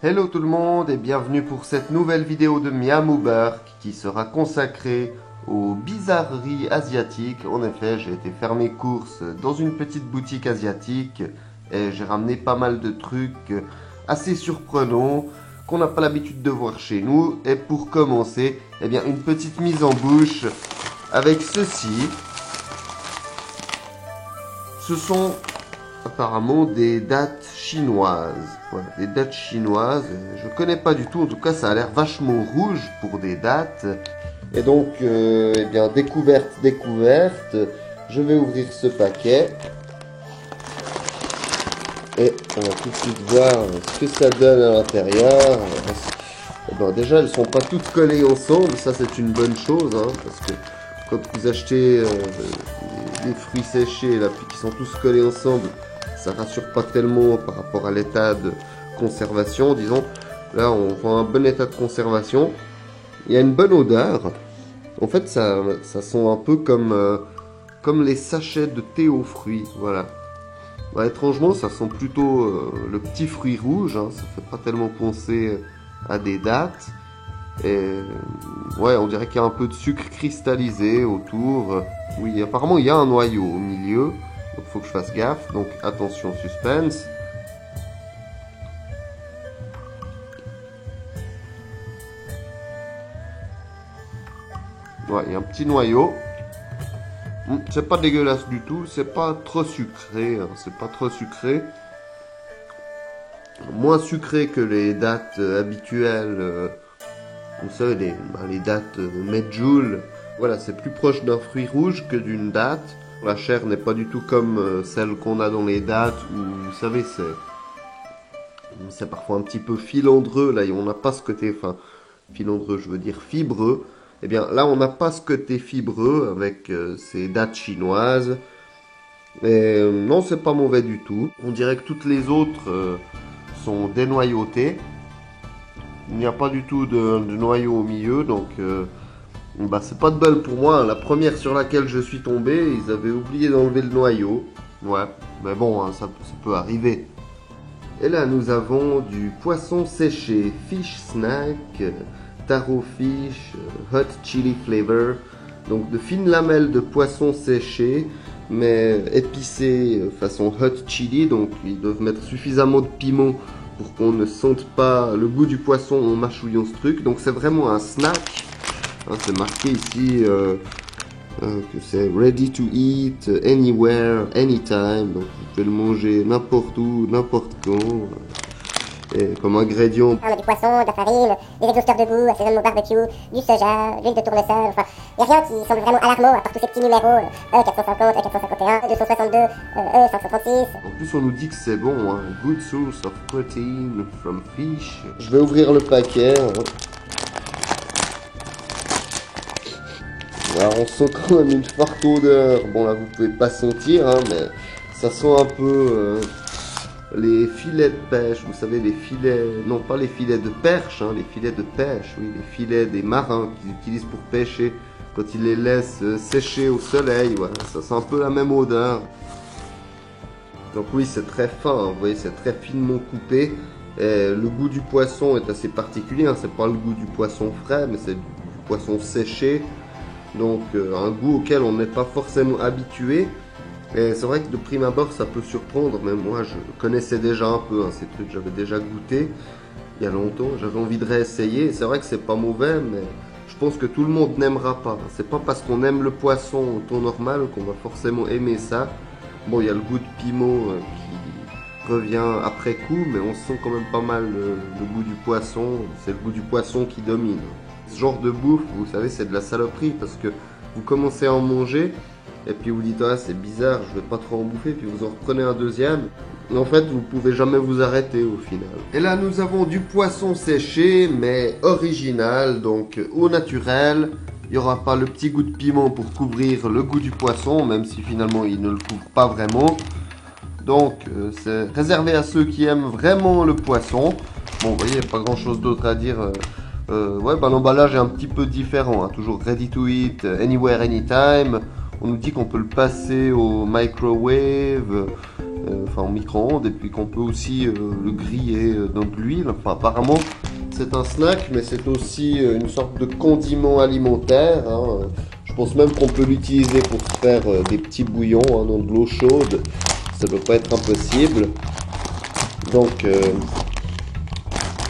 Hello tout le monde et bienvenue pour cette nouvelle vidéo de Miamouberk qui sera consacrée aux bizarreries asiatiques. En effet, j'ai été faire mes courses dans une petite boutique asiatique et j'ai ramené pas mal de trucs assez surprenants qu'on n'a pas l'habitude de voir chez nous. Et pour commencer, eh bien, une petite mise en bouche avec ceci. Ce sont apparemment des dattes chinoises. Voilà, des dattes chinoises. Je connais pas du tout. En tout cas, ça a l'air vachement rouge pour des dattes. Et donc, eh bien, découverte. Je vais ouvrir ce paquet. Et on va tout de suite voir ce que ça donne à l'intérieur. Bon, déjà, elles sont pas toutes collées ensemble. Ça, c'est une bonne chose, hein, parce que quand vous achetez des fruits séchés là, puis qui sont tous collés ensemble, ça rassure pas tellement par rapport à l'état de conservation, disons. Là, on voit un bon état de conservation. Il y a une bonne odeur. En fait, ça sent un peu comme les sachets de thé aux fruits, voilà. Ouais, étrangement, ça sent plutôt le petit fruit rouge, hein, ça fait pas tellement penser à des dattes. Et ouais, on dirait qu'il y a un peu de sucre cristallisé autour. Oui, apparemment il y a un noyau au milieu, donc faut que je fasse gaffe. Donc attention, suspense. Ouais, il y a un petit noyau. C'est pas dégueulasse du tout, c'est pas trop sucré, hein, c'est pas trop sucré. Moins sucré que les dattes habituelles, vous savez, les dattes medjool. Voilà, c'est plus proche d'un fruit rouge que d'une date. La chair n'est pas du tout comme celle qu'on a dans les dattes, où vous savez, c'est parfois un petit peu filandreux, là, et on n'a pas ce côté, enfin, filandreux, je veux dire fibreux. Eh bien, là, on n'a pas ce côté fibreux avec ces dattes chinoises. Et non, c'est pas mauvais du tout. On dirait que toutes les autres sont dénoyautées. Il n'y a pas du tout de noyau au milieu, donc bah, c'est pas de bol pour moi. La première sur laquelle je suis tombé, ils avaient oublié d'enlever le noyau. Ouais, mais bon, hein, ça peut arriver. Et là, nous avons du poisson séché, fish snack, taro fish, hot chili flavor. Donc de fines lamelles de poisson séché, mais épicées façon hot chili. Donc ils doivent mettre suffisamment de piment pour qu'on ne sente pas le goût du poisson en mâchouillant ce truc. Donc c'est vraiment un snack. Hein, c'est marqué ici que c'est ready to eat, anywhere, anytime. Donc vous pouvez le manger n'importe où, n'importe quand. Et comme ingrédient, on a du poisson, de la farine, des exhausteurs de goût, assaisonnement barbecue, du soja, l'huile de tournesol, enfin, il n'y a rien qui semble vraiment alarmant à part tous ces petits numéros, E450, E451, 262, E536. En plus on nous dit que c'est bon, hein. Good source of protein from fish. Je vais ouvrir le paquet. Hein. Alors on sent quand même une forte odeur. Bon là vous pouvez pas sentir, hein, mais ça sent un peu les filets de pêche. Vous savez, les filets, non pas les filets de perche, hein, les filets de pêche, oui, les filets des marins qu'ils utilisent pour pêcher quand ils les laissent sécher au soleil. Voilà, ça sent un peu la même odeur. Donc oui, c'est très fin, hein, vous voyez, c'est très finement coupé. Et le goût du poisson est assez particulier, hein, c'est pas le goût du poisson frais, mais c'est du poisson séché. Donc un goût auquel on n'est pas forcément habitué. Et c'est vrai que de prime abord ça peut surprendre, mais moi je connaissais déjà un peu, hein, ces trucs, j'avais déjà goûté il y a longtemps, j'avais envie de réessayer. C'est vrai que c'est pas mauvais, mais je pense que tout le monde n'aimera pas. C'est pas parce qu'on aime le poisson au ton normal qu'on va forcément aimer ça. Bon, il y a le goût de piment qui revient après coup, mais on sent quand même pas mal le goût du poisson. C'est le goût du poisson qui domine. Ce genre de bouffe, vous savez, c'est de la saloperie parce que vous commencez à en manger et puis vous dites ah c'est bizarre, je vais pas trop en bouffer, puis vous en reprenez un deuxième. Et en fait, vous pouvez jamais vous arrêter au final. Et là, nous avons du poisson séché, mais original, donc au naturel. Il n'y aura pas le petit goût de piment pour couvrir le goût du poisson, même si finalement il ne le couvre pas vraiment. Donc c'est réservé à ceux qui aiment vraiment le poisson. Bon, vous voyez, pas grand chose d'autre à dire. Ouais, bah, l'emballage est un petit peu différent, hein. Toujours ready to eat, anywhere, anytime. On nous dit qu'on peut le passer au microwave. enfin en micro-ondes, et puis qu'on peut aussi le griller dans de l'huile. Enfin, apparemment, c'est un snack, mais c'est aussi une sorte de condiment alimentaire, hein. Je pense même qu'on peut l'utiliser pour faire des petits bouillons, hein, dans de l'eau chaude. Ça ne doit pas être impossible. Donc,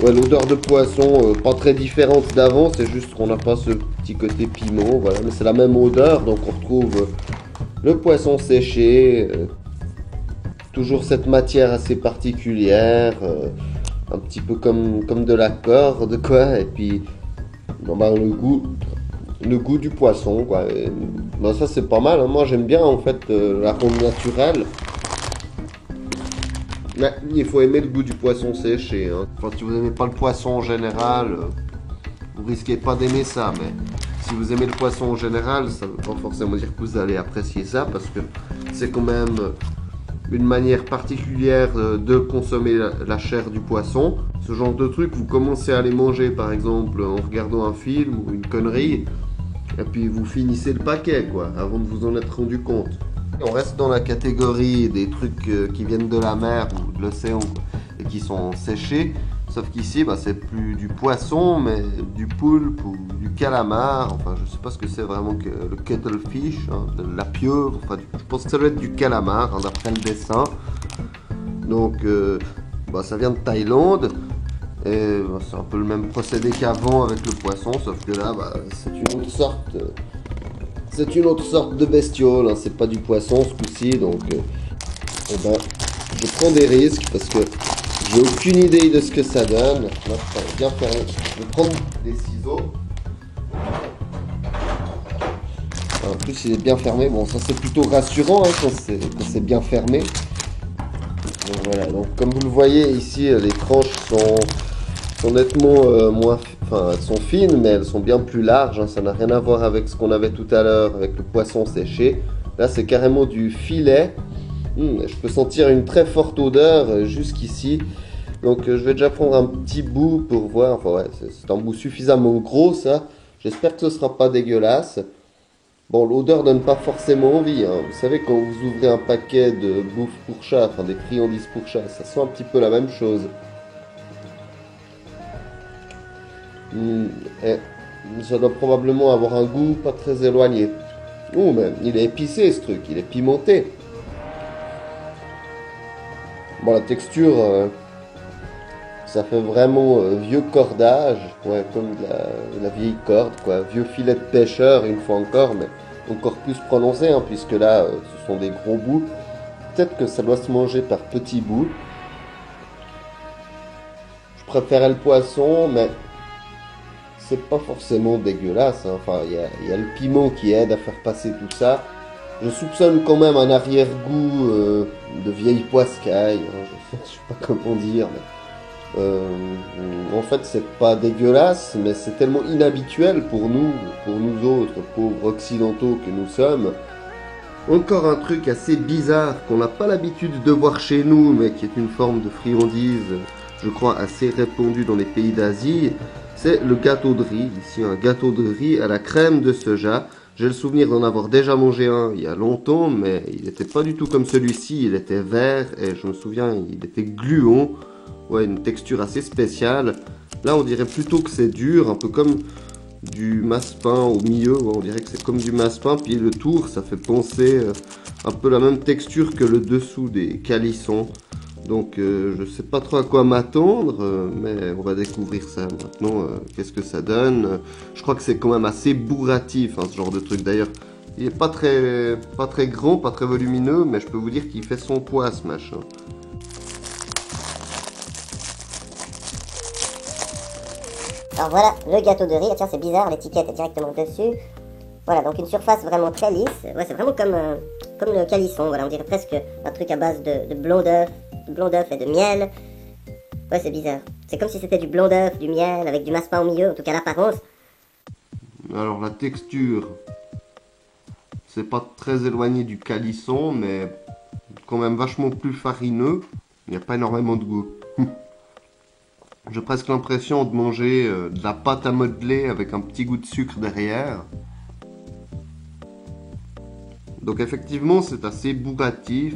ouais, l'odeur de poisson, pas très différente d'avant, c'est juste qu'on n'a pas ce petit côté piment, voilà. Mais c'est la même odeur, donc on retrouve le poisson séché, toujours cette matière assez particulière, un petit peu comme de la corde, quoi. Et puis, bon, bah, le goût du poisson, quoi. Et, bah, ça c'est pas mal, hein. Moi j'aime bien en fait l'arôme naturel. Mais il faut aimer le goût du poisson séché, hein. Enfin, si vous n'aimez pas le poisson en général, vous risquez pas d'aimer ça. Mais si vous aimez le poisson en général, ça ne veut pas forcément dire que vous allez apprécier ça, parce que c'est quand même une manière particulière de consommer la chair du poisson. Ce genre de truc, vous commencez à les manger par exemple en regardant un film ou une connerie, et puis vous finissez le paquet, quoi, avant de vous en être rendu compte. On reste dans la catégorie des trucs qui viennent de la mer ou de l'océan, quoi, et qui sont séchés. Sauf qu'ici, bah, c'est plus du poisson, mais du poulpe ou du calamar. Enfin, je sais pas ce que c'est vraiment que le cuttlefish, hein, de la pieuvre. Enfin, je pense que ça doit être du calamar, hein, d'après le dessin. Donc, bah, ça vient de Thaïlande. Et bah, c'est un peu le même procédé qu'avant avec le poisson, sauf que là, bah, c'est une autre sorte. C'est une autre sorte de bestiole, hein. C'est pas du poisson ce coup-ci, donc eh ben, je prends des risques parce que j'ai aucune idée de ce que ça donne. Là, ça va bien fermé. Je vais prendre des ciseaux. En plus, il est bien fermé. Bon, ça c'est plutôt rassurant, hein, quand c'est bien fermé. Donc voilà. Donc comme vous le voyez ici, les tranches sont nettement moins, enfin elles sont fines, mais elles sont bien plus larges, hein. Ça n'a rien à voir avec ce qu'on avait tout à l'heure avec le poisson séché. Là, c'est carrément du filet. Je peux sentir une très forte odeur jusqu'ici. Donc, je vais déjà prendre un petit bout pour voir. Enfin, ouais, c'est un bout suffisamment gros, ça. J'espère que ce sera pas dégueulasse. Bon, l'odeur donne pas forcément envie, hein. Vous savez, quand vous ouvrez un paquet de bouffe pour chat, enfin des friandises pour chat, ça sent un petit peu la même chose. Et ça doit probablement avoir un goût pas très éloigné. Ouh, mais il est épicé ce truc, il est pimenté. Bon, la texture, ça fait vraiment vieux cordage, ouais, comme de la vieille corde, quoi. Vieux filet de pêcheur, une fois encore, mais encore plus prononcé, hein, puisque là, ce sont des gros bouts. Peut-être que ça doit se manger par petits bouts. Je préférais le poisson, mais c'est pas forcément dégueulasse, hein. Enfin, il y a le piment qui aide à faire passer tout ça. Je soupçonne quand même un arrière-goût de vieille poiscaille, hein. Je sais pas comment dire, mais en fait c'est pas dégueulasse, mais c'est tellement inhabituel pour nous autres pauvres occidentaux que nous sommes. Encore un truc assez bizarre qu'on n'a pas l'habitude de voir chez nous, mais qui est une forme de friandise, je crois assez répandue dans les pays d'Asie, c'est le gâteau de riz. Ici, un gâteau de riz à la crème de soja. J'ai le souvenir d'en avoir déjà mangé un il y a longtemps, mais il n'était pas du tout comme celui-ci. Il était vert et je me souviens, il était gluant. Ouais, une texture assez spéciale. Là, on dirait plutôt que c'est dur, un peu comme du massepain au milieu. Ouais, on dirait que c'est comme du massepain. Puis le tour, ça fait penser un peu la même texture que le dessous des calissons. Donc, je sais pas trop à quoi m'attendre, mais on va découvrir ça maintenant. Qu'est-ce que ça donne? Je crois que c'est quand même assez bourratif, hein, ce genre de truc. D'ailleurs, il est pas très grand, pas très volumineux, mais je peux vous dire qu'il fait son poids, ce machin. Alors voilà, le gâteau de riz. Ah, tiens, c'est bizarre, l'étiquette est directement dessus. Voilà, donc une surface vraiment très lisse. Ouais, c'est vraiment comme le calisson. Voilà, on dirait presque un truc à base de blanc d'œuf et de miel. Ouais, c'est bizarre. C'est comme si c'était du blanc d'œuf, du miel, avec du massepain au milieu, en tout cas l'apparence. Alors la texture, c'est pas très éloigné du calisson, mais quand même vachement plus farineux. Il n'y a pas énormément de goût. J'ai presque l'impression de manger de la pâte à modeler avec un petit goût de sucre derrière. Donc effectivement, c'est assez bourratif.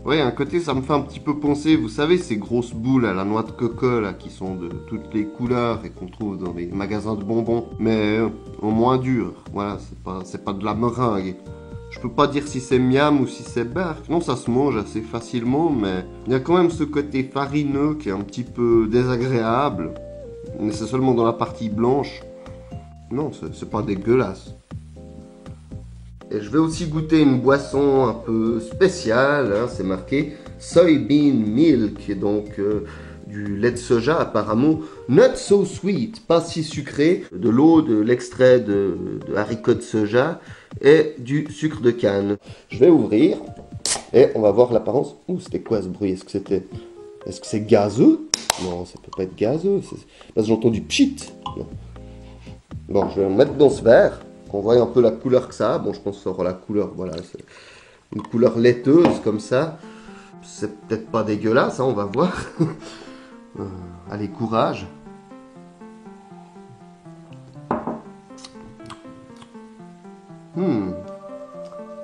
Ouais, un côté, ça me fait un petit peu penser, vous savez, ces grosses boules à la noix de coco, là, qui sont de toutes les couleurs et qu'on trouve dans les magasins de bonbons, mais au moins dur. Voilà, c'est pas de la meringue. Je peux pas dire si c'est miam ou si c'est bark. Non, ça se mange assez facilement, mais il y a quand même ce côté farineux qui est un petit peu désagréable. Mais c'est seulement dans la partie blanche. Non, c'est pas dégueulasse. Et je vais aussi goûter une boisson un peu spéciale, hein, c'est marqué Soybean Milk, et donc du lait de soja apparemment, not so sweet, pas si sucré, de l'eau, de l'extrait de haricots de soja et du sucre de canne. Je vais ouvrir et on va voir l'apparence. Ouh, c'était quoi ce bruit? Est-ce que c'est gazeux? Non, ça peut pas être gazeux, parce que j'ai entendu pchit. Non. Bon, je vais en mettre dans ce verre. On voit un peu la couleur que ça a. Bon, je pense que ça aura la couleur, voilà, c'est une couleur laiteuse comme ça. C'est peut-être pas dégueulasse, hein, on va voir. Allez, courage.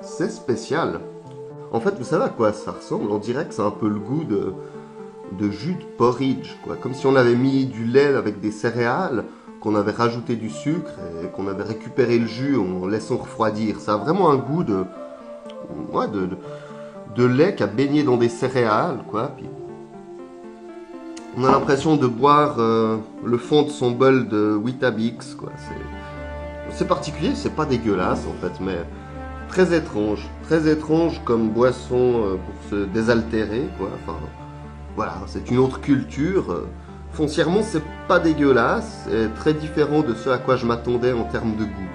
C'est spécial. En fait, vous savez à quoi ça ressemble? On dirait que c'est un peu le goût de jus de porridge, quoi. Comme si on avait mis du lait avec des céréales, qu'on avait rajouté du sucre et qu'on avait récupéré le jus en laissant refroidir. Ça a vraiment un goût ouais, de lait qui a baigné dans des céréales, quoi. Puis on a l'impression de boire le fond de son bol de Weetabix, quoi. C'est particulier, c'est pas dégueulasse en fait, mais très étrange comme boisson pour se désaltérer, quoi. Enfin, voilà, c'est une autre culture. Foncièrement, c'est pas dégueulasse, et très différent de ce à quoi je m'attendais en termes de goût.